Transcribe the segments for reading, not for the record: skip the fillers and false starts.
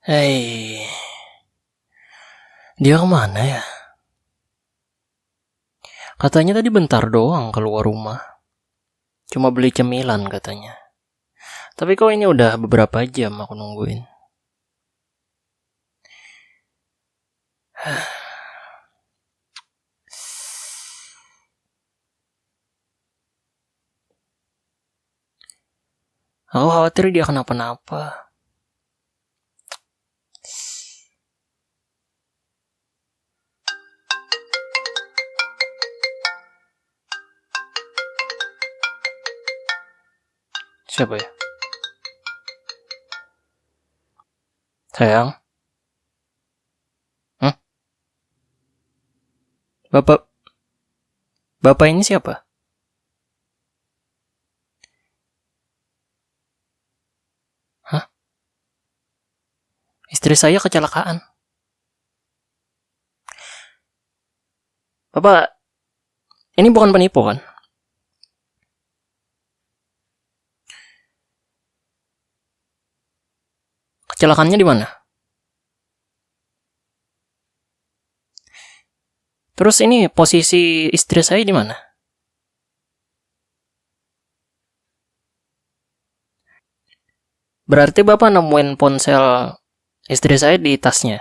Hei, dia kemana ya? Katanya tadi bentar doang keluar rumah. Cuma beli cemilan katanya. Tapi kok ini udah beberapa jam aku nungguin. Aku khawatir dia kenapa-napa. Siapa ya? Sayang? Bapak Bapak ini siapa? Hah? Istri saya kecelakaan. Bapak, ini bukan penipu kan? Kecelakaannya di mana? Terus ini posisi istri saya di mana? Berarti Bapak nemuin ponsel istri saya di tasnya.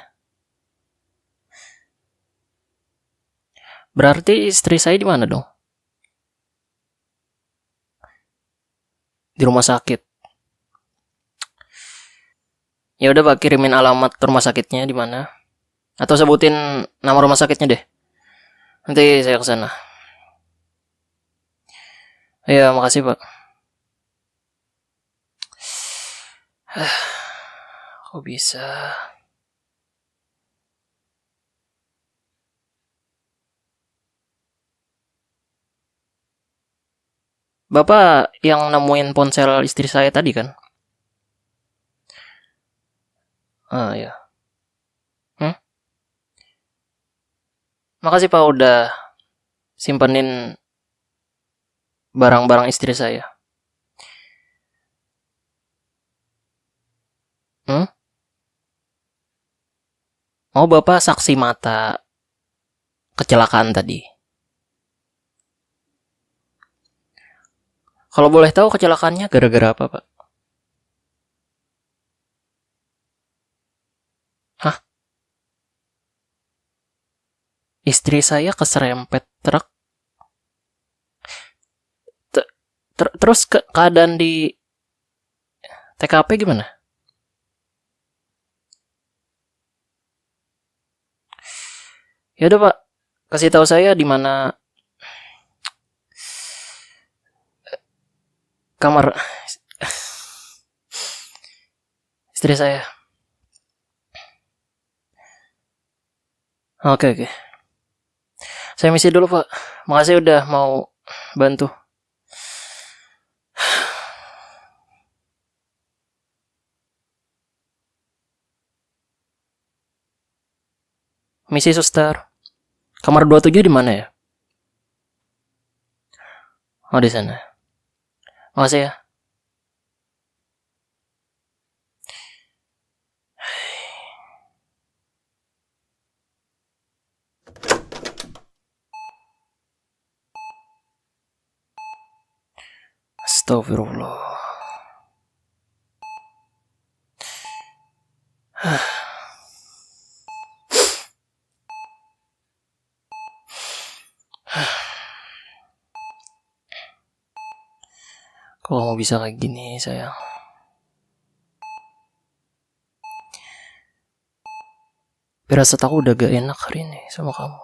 Berarti istri saya di mana dong? Di rumah sakit. Ya udah Pak, kirimin alamat rumah sakitnya di mana. Atau sebutin nama rumah sakitnya deh. Nanti saya ke sana. Ya, makasih Pak. Kok bisa? Bapak yang nemuin ponsel istri saya tadi kan? Ah ya. Makasih Pak udah simpenin barang-barang istri saya. Oh, Bapak saksi mata kecelakaan tadi. Kalau boleh tahu kecelakaannya gara-gara apa, Pak? Hah? Istri saya keserempet truk. Terus keadaan di TKP gimana? Ya udah Pak, kasih tahu saya di mana kamar istri saya. Oke. Saya misi dulu Pak. Makasih udah mau bantu. Misi suster. Kamar 27 di mana ya? Oh, di sana. Makasih ya. Astagfirullah. Kok mau bisa kayak gini, sayang? Firasat aku udah gak enak hari ini sama kamu.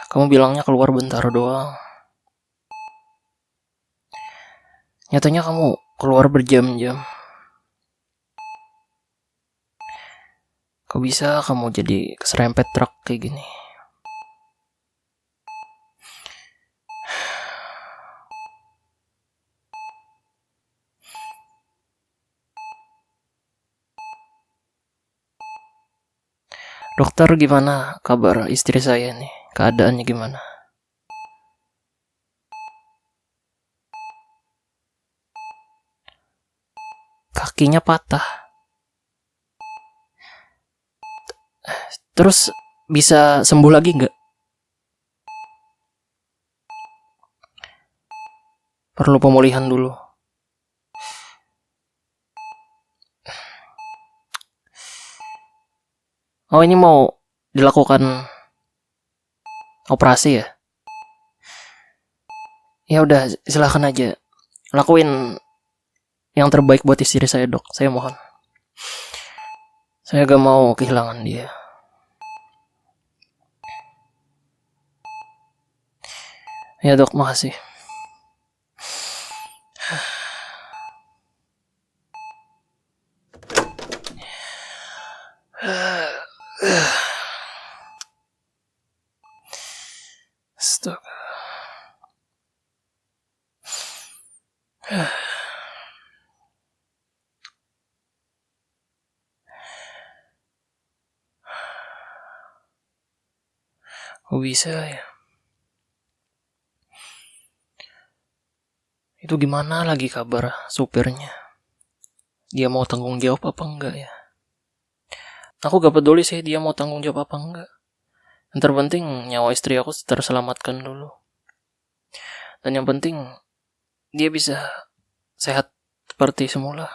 Kamu bilangnya keluar bentar doang. Nyatanya kamu keluar berjam-jam. Kok bisa kamu jadi keserempet truk kayak gini? Dokter, gimana kabar istri saya nih? Keadaannya gimana? Kakinya patah. Terus bisa sembuh lagi nggak? Perlu pemulihan dulu. Oh, ini mau dilakukan operasi ya? Ya udah, silahkan aja. Lakuin yang terbaik buat istri saya, Dok. Saya mohon. Saya gak mau kehilangan dia. Ya, Dok, makasih. Astaga. Kok bisa ya? Itu gimana lagi kabar supirnya? Dia mau tanggung jawab apa enggak ya? Aku gak peduli sih dia mau tanggung jawab apa enggak. Yang terpenting nyawa istri aku terselamatkan dulu. Dan yang penting dia bisa sehat seperti semula.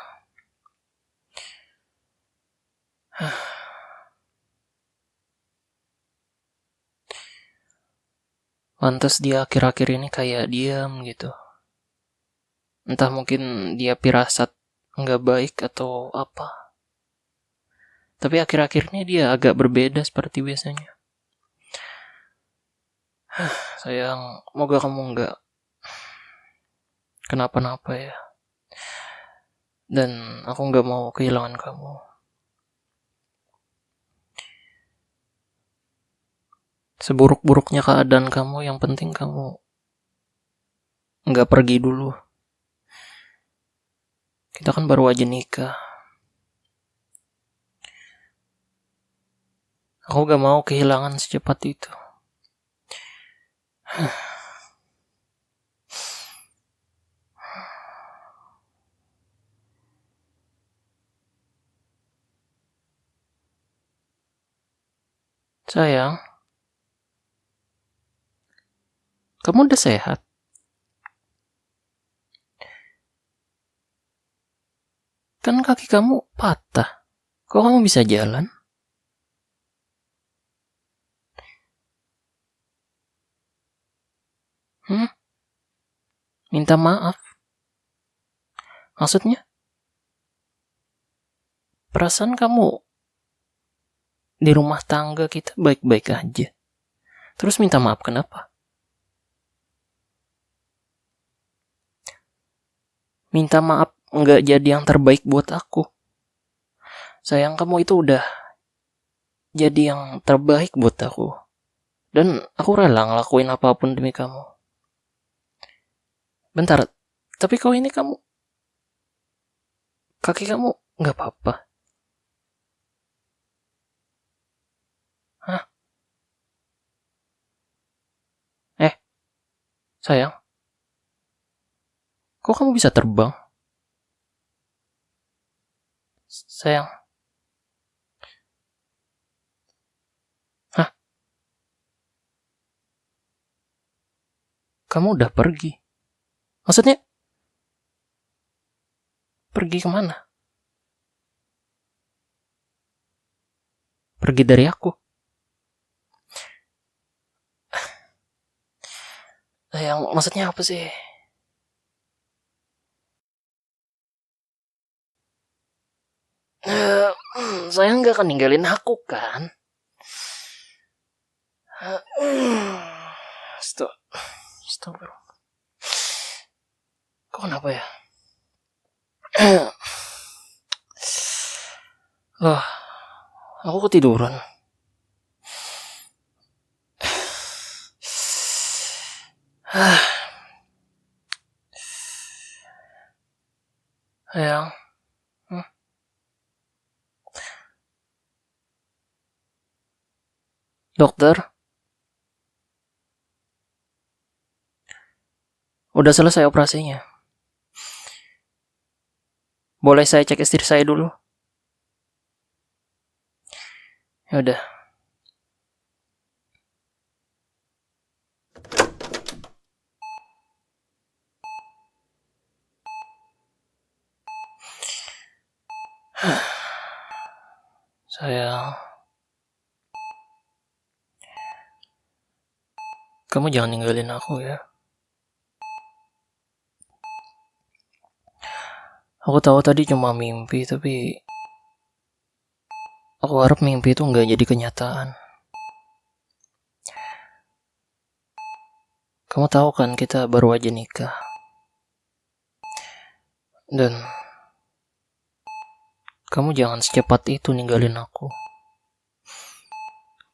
Pantas dia akhir-akhir ini kayak diam gitu. Entah mungkin dia pirasat nggak baik atau apa. Tapi akhir-akhir ini dia agak berbeda seperti biasanya. Sayang, moga kamu nggak kenapa-napa ya. Dan aku nggak mau kehilangan kamu. Seburuk-buruknya keadaan kamu, yang penting kamu nggak pergi dulu. Kita kan baru aja nikah. Aku gak mau kehilangan secepat itu. Sayang, kamu udah sehat? Kan kaki kamu patah. Kok kamu bisa jalan? Minta maaf? Maksudnya? Perasaan kamu di rumah tangga kita baik-baik aja. Terus minta maaf kenapa? Minta maaf nggak jadi yang terbaik buat aku. Sayang, kamu itu udah jadi yang terbaik buat aku. Dan aku rela ngelakuin apapun demi kamu. Bentar, tapi kau ini kaki kamu nggak apa-apa? Hah? Sayang, kok kamu bisa terbang? Sayang. Hah? Kamu udah pergi? Maksudnya? Pergi kemana? Pergi dari aku? Sayang, maksudnya apa sih? Sayang gak akan ninggalin aku kan? Stop. Kok kenapa ya? Loh, aku ketiduran. Sayang. Dokter? Udah selesai operasinya. Boleh saya cek istri saya dulu? Ya udah. Sayang, kamu jangan ninggalin aku ya. Aku tahu tadi cuma mimpi, tapi aku harap mimpi itu nggak jadi kenyataan. Kamu tahu kan kita baru aja nikah. Dan kamu jangan secepat itu ninggalin aku.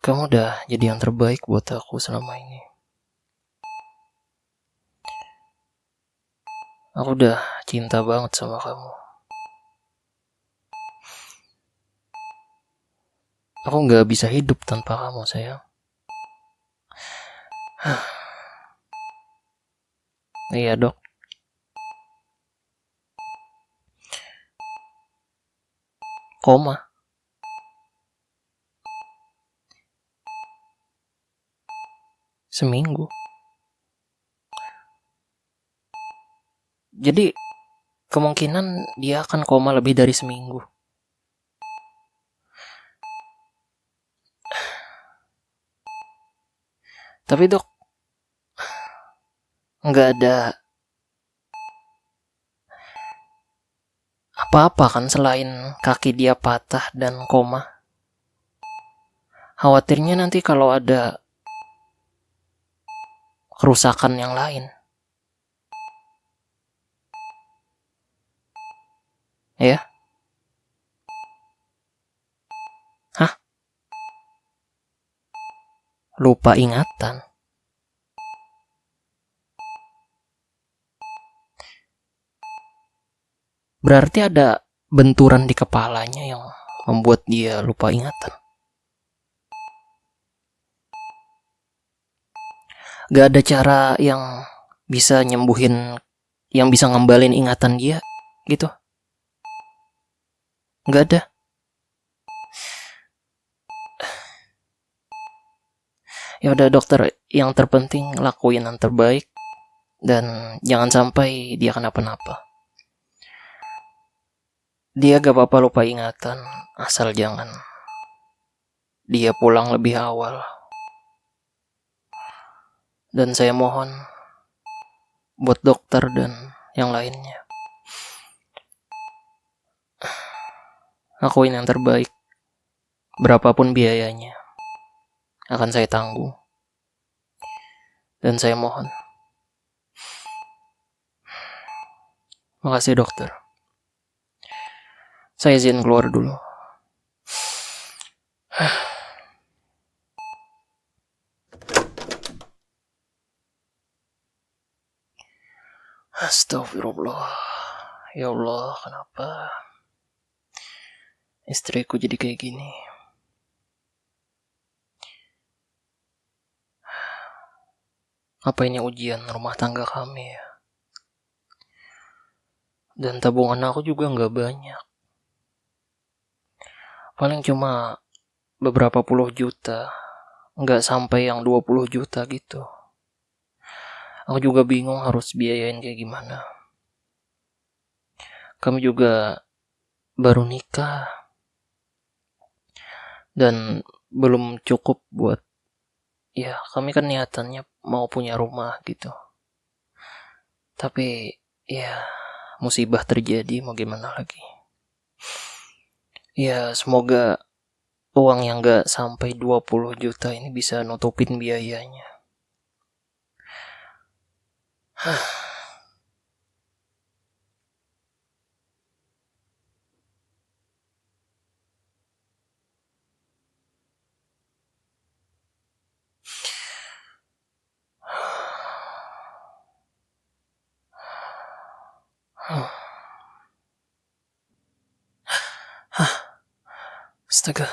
Kamu udah jadi yang terbaik buat aku selama ini. Aku udah cinta banget sama kamu. Aku gak bisa hidup tanpa kamu, sayang. Iya, Dok. Koma. Seminggu. Jadi kemungkinan dia akan koma lebih dari seminggu. Tapi Dok, nggak ada apa-apa kan selain kaki dia patah dan koma. Khawatirnya nanti kalau ada kerusakan yang lain. Ya? Hah? Lupa ingatan. Berarti ada benturan di kepalanya yang membuat dia lupa ingatan. Gak ada cara yang bisa nyembuhin, yang bisa ngembalin ingatan dia gitu. Gak ada. Ya udah dokter, yang terpenting lakuin yang terbaik dan jangan sampai dia kenapa-napa. Dia gak apa-apa lupa ingatan, asal jangan dia pulang lebih awal. Dan saya mohon buat dokter dan yang lainnya, lakuin yang terbaik. Berapapun biayanya akan saya tanggung. Dan saya mohon. Makasih dokter. Saya izin keluar dulu. Astagfirullah. Ya Allah, kenapa istriku jadi kayak gini? Apa ini ujian rumah tangga kami ya? Dan tabungan aku juga gak banyak. Paling cuma beberapa puluh juta. Gak sampai yang 20 juta gitu. Aku juga bingung harus biayain kayak gimana. Kami juga baru nikah. Dan belum cukup buat, ya kami kan niatannya mau punya rumah gitu. Tapi ya musibah terjadi, mau gimana lagi. Ya semoga uang yang gak sampai 20 juta ini bisa nutupin biayanya. Astaga.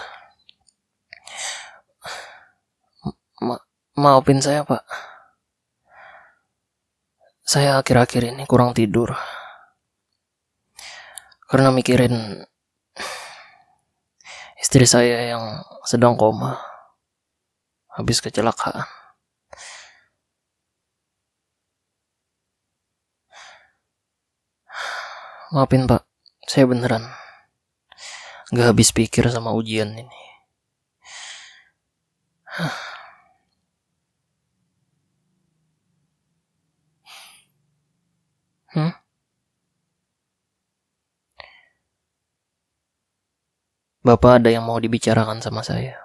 Maafin saya Pak. Saya akhir-akhir ini kurang tidur. Karena mikirin istri saya yang sedang koma habis kecelakaan. Maafin Pak, saya beneran Gak habis pikir sama ujian ini. Hmm? Bapak ada yang mau dibicarakan sama saya?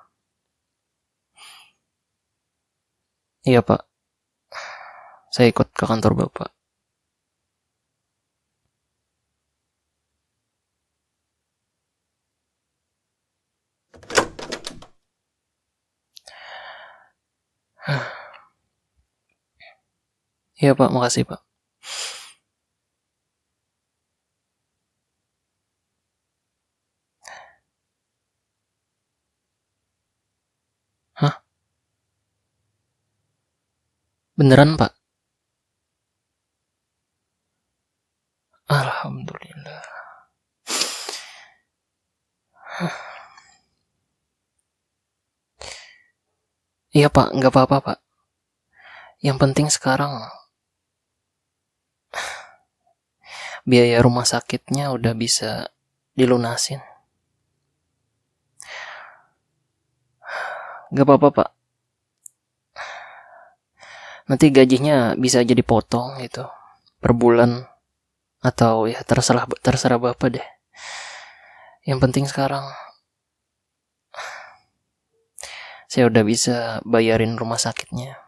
Iya Pak, saya ikut ke kantor Bapak. Iya Pak, makasih Pak. Hah? Beneran Pak? Alhamdulillah. Iya Pak, nggak apa-apa Pak. Yang penting sekarang biaya rumah sakitnya udah bisa dilunasin. Nggak apa-apa Pak. Nanti gajinya bisa aja dipotong gitu per bulan, atau ya terserah Bapak deh. Yang penting sekarang saya udah bisa bayarin rumah sakitnya.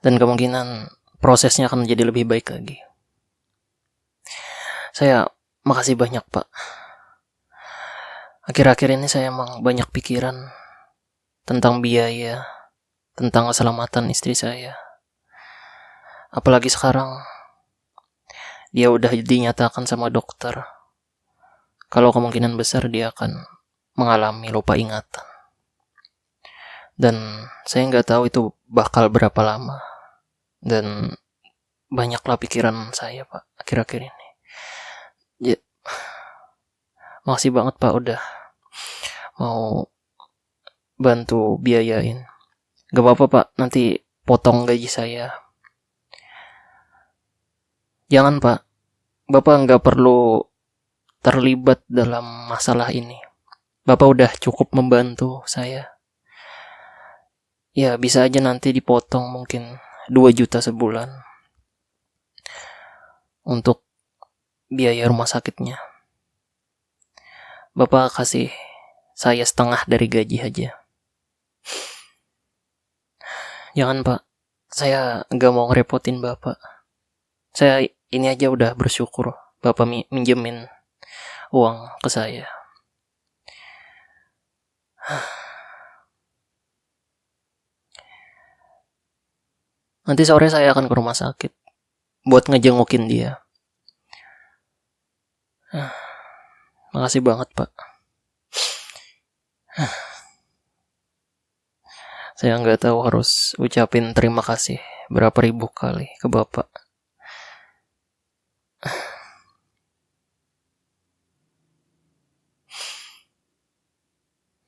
Dan kemungkinan prosesnya akan menjadi lebih baik lagi. Saya makasih banyak Pak. Akhir-akhir ini saya emang banyak pikiran tentang biaya, tentang keselamatan istri saya. Apalagi sekarang dia udah dinyatakan sama dokter kalau kemungkinan besar dia akan mengalami lupa ingatan. Dan saya nggak tahu itu bakal berapa lama. Dan banyaklah pikiran saya Pak akhir-akhir ini. Ya, makasih banget Pak udah mau bantu biayain. Gak apa-apa Pak, nanti potong gaji saya. Jangan Pak, Bapak nggak perlu terlibat dalam masalah ini. Bapak udah cukup membantu saya. Ya bisa aja nanti dipotong mungkin 2 juta sebulan untuk biaya rumah sakitnya. Bapak kasih saya setengah dari gaji aja. Jangan Pak, saya gak mau ngerepotin Bapak. Saya ini aja udah bersyukur Bapak minjemin uang ke saya. Nanti sore saya akan ke rumah sakit buat ngejengukin dia. Makasih banget Pak. Saya nggak tahu harus ucapin terima kasih berapa ribu kali ke Bapak.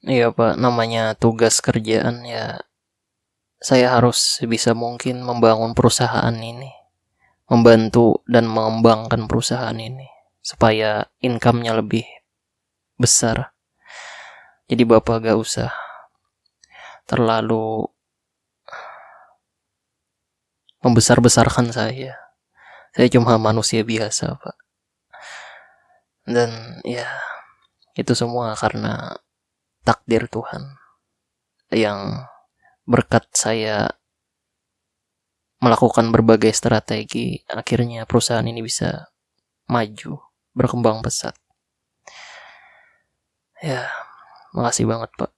Iya Pak, namanya tugas kerjaan ya. Saya harus sebisa mungkin membangun perusahaan ini, membantu dan mengembangkan perusahaan ini supaya income-nya lebih besar. Jadi Bapak gak usah terlalu membesar-besarkan saya. Saya cuma manusia biasa Pak. Dan ya itu semua karena takdir Tuhan yang berkat saya melakukan berbagai strategi, akhirnya perusahaan ini bisa maju, berkembang pesat. Ya, makasih banget Pak.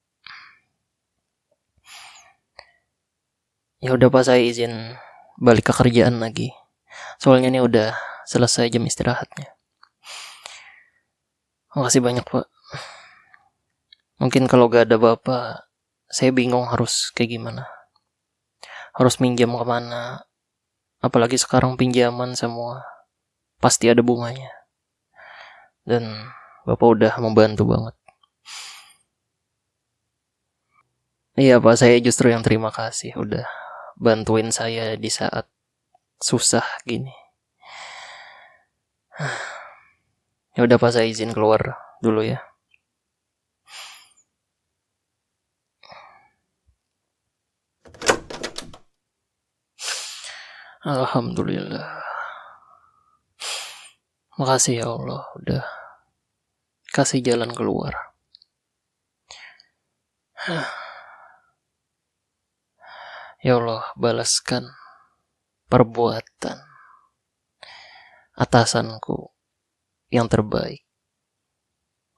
Ya udah Pak, saya izin balik ke kerjaan lagi. Soalnya ini udah selesai jam istirahatnya. Makasih banyak Pak. Mungkin kalau gak ada Bapak, saya bingung harus kayak gimana. Harus minjam kemana. Apalagi sekarang pinjaman semua pasti ada bunganya. Dan Bapak udah membantu banget. Iya Pak, saya justru yang terima kasih udah bantuin saya di saat susah gini. Ya udah Pak, saya izin keluar dulu ya. Alhamdulillah. Makasih ya Allah udah kasih jalan keluar. Ya Allah, balaskan perbuatan atasanku yang terbaik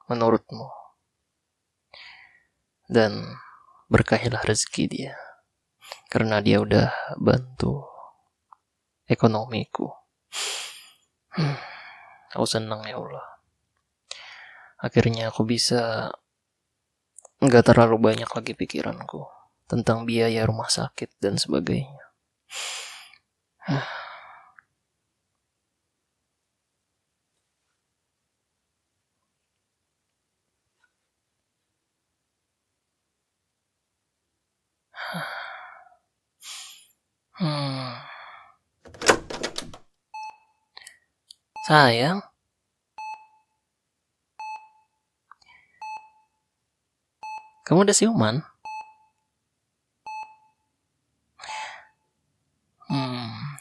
menurutmu, dan berkahilah rezeki dia karena dia udah bantu ekonomiku. Aku senang ya Allah, akhirnya aku bisa nggak terlalu banyak lagi pikiranku tentang biaya rumah sakit dan sebagainya. Sayang, kamu udah siuman?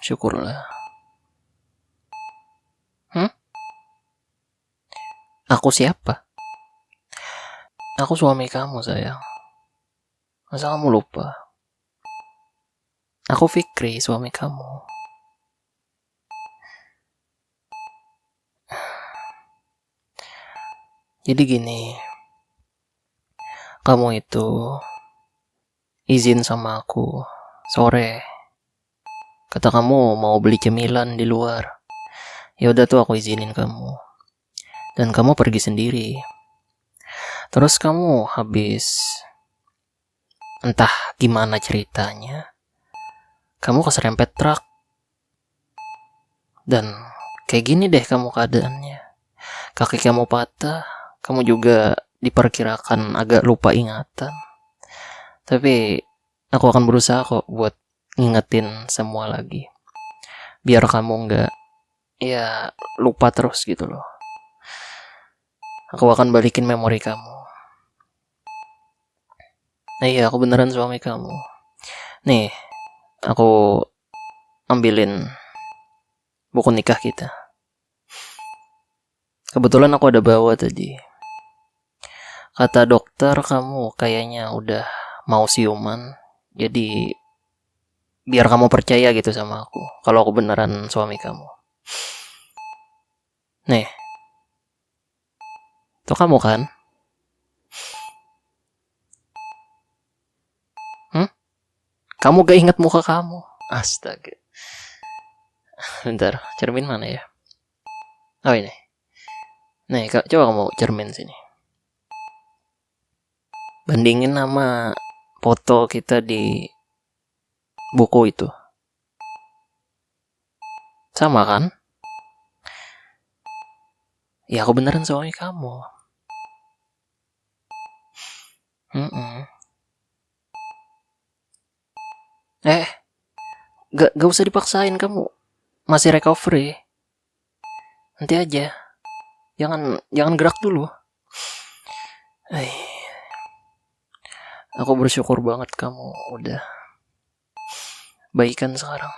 Syukurlah. Aku siapa? Aku suami kamu, sayang. Masa kamu lupa? Aku Fikri, suami kamu. Jadi gini, kamu itu izin sama aku sore. Kata kamu mau beli cemilan di luar. Ya udah tuh aku izinin kamu. Dan kamu pergi sendiri. Terus kamu habis entah gimana ceritanya, kamu keserempet truk. Dan kayak gini deh kamu keadaannya. Kaki kamu patah, kamu juga diperkirakan agak lupa ingatan. Tapi aku akan berusaha kok buat ngingetin semua lagi, biar kamu nggak ya lupa terus gitu loh. Aku akan balikin memori kamu. Nah iya, aku beneran suami kamu. Nih, aku ambilin buku nikah kita. Kebetulan aku ada bawa tadi. Kata dokter kamu kayaknya udah mau siuman. Jadi biar kamu percaya gitu sama aku, kalau aku beneran suami kamu. Nih, itu kamu kan? Kamu gak inget muka kamu? Astaga. Bentar, cermin mana ya? Oh ini. Nih, coba kamu cermin sini. Bandingin sama foto kita di buku itu. Sama kan? Ya aku beneran suami kamu. Gak usah dipaksain, kamu masih recovery. Nanti aja. Jangan gerak dulu. Aku bersyukur banget kamu udah baikan sekarang.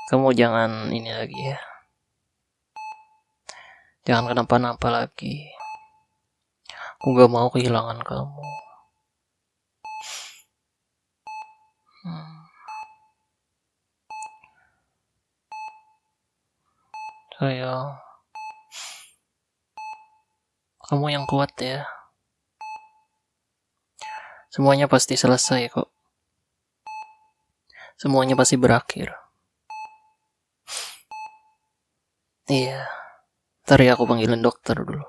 Kamu jangan ini lagi ya. Jangan kenapa-napa lagi. Aku gak mau kehilangan kamu. Sayang, kamu yang kuat ya. Semuanya pasti selesai kok. Semuanya pasti berakhir. Iya. Ntar ya aku panggilin dokter dulu.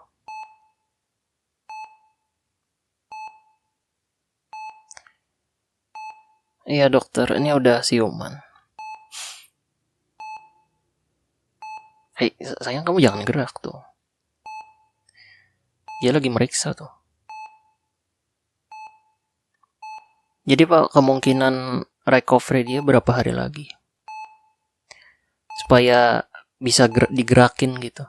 Iya dokter, ini udah siuman. Hei, sayang kamu jangan gerak tuh. Dia lagi meriksa tuh. Jadi Pak, kemungkinan recovery dia berapa hari lagi? Supaya bisa digerakin gitu.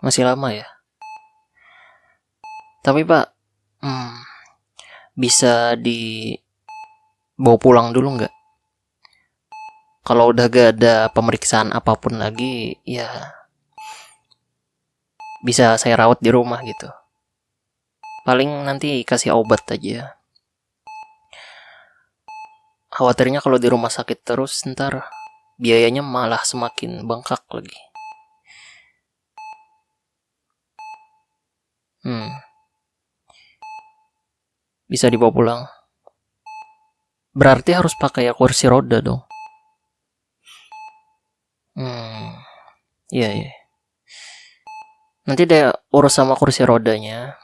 Masih lama ya. Tapi Pak, bisa dibawa pulang dulu nggak? Kalau udah gak ada pemeriksaan apapun lagi, ya bisa saya rawat di rumah gitu. Paling nanti kasih obat aja. Khawatirnya kalau di rumah sakit terus ntar biayanya malah semakin bengkak lagi. Bisa dibawa pulang. Berarti harus pakai kursi roda dong. Iya. Nanti deh urus sama kursi rodanya.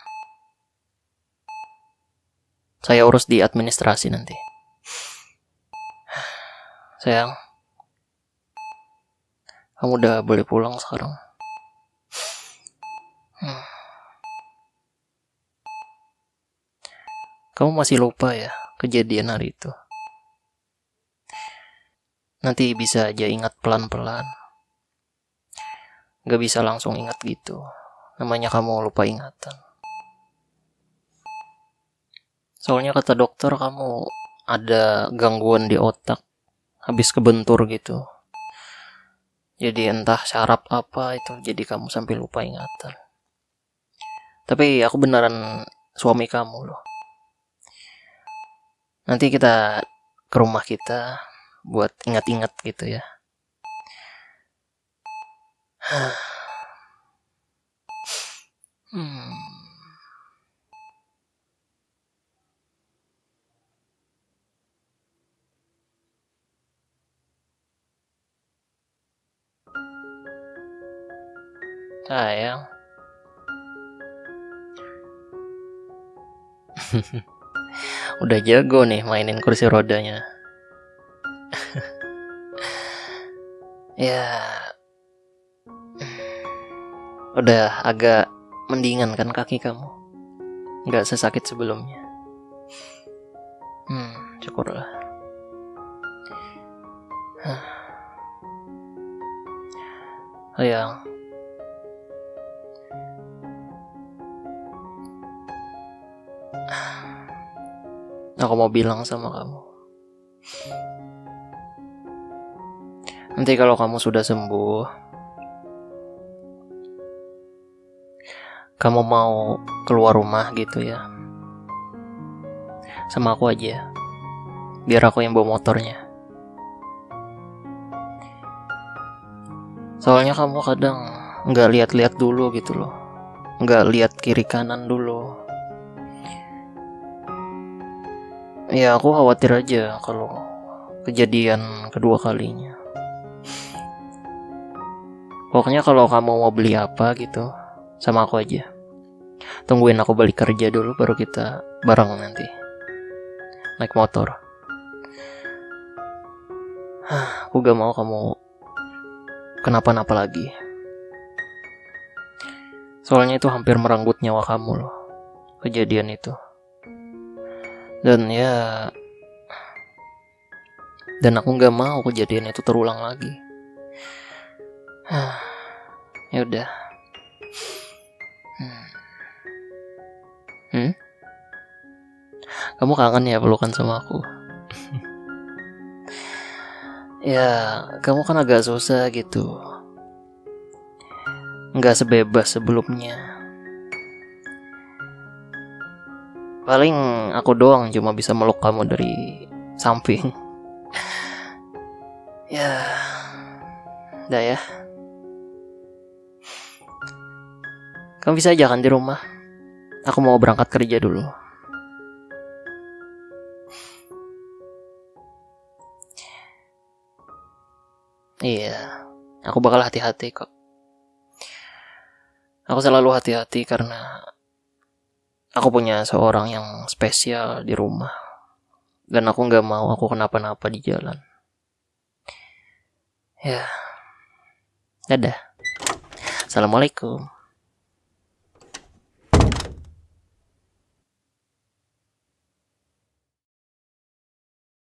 Saya urus di administrasi nanti. Sayang, kamu udah boleh pulang sekarang. Kamu masih lupa ya kejadian hari itu? Nanti bisa aja ingat pelan-pelan. Gak bisa langsung ingat gitu. Namanya kamu lupa ingatan. Soalnya kata dokter kamu ada gangguan di otak. Habis kebentur gitu. Jadi entah syaraf apa itu, jadi kamu sampai lupa ingatan. Tapi aku beneran suami kamu loh. Nanti kita ke rumah kita buat ingat-ingat gitu ya. Sayang. Udah jago nih mainin kursi rodanya. Ya, udah agak mendingan kan kaki kamu? Gak sesakit sebelumnya. Syukurlah. Sayang, aku mau bilang sama kamu. Nanti kalau kamu sudah sembuh, kamu mau keluar rumah gitu ya, sama aku aja. Biar aku yang bawa motornya. Soalnya kamu kadang gak lihat-lihat dulu gitu loh. Gak lihat kiri kanan dulu. Ya aku khawatir aja kalau kejadian kedua kalinya. Pokoknya kalau kamu mau beli apa gitu, sama aku aja. Tungguin aku balik kerja dulu baru kita bareng nanti naik motor. Aku gak mau kamu kenapa-napa lagi. Soalnya itu hampir merenggut nyawa kamu loh, kejadian itu. Dan aku gak mau kejadian itu terulang lagi. Ya udah. Kamu kangen ya pelukan sama aku? Ya, kamu kan agak susah gitu. Nggak sebebas sebelumnya. Paling aku doang cuma bisa meluk kamu dari samping. Ya, udah ya. Kamu bisa aja kan di rumah. Aku mau berangkat kerja dulu. Iya, aku bakal hati-hati kok. Aku selalu hati-hati karena aku punya seorang yang spesial di rumah. Dan aku gak mau aku kenapa-napa di jalan. Ya, dadah. Assalamualaikum.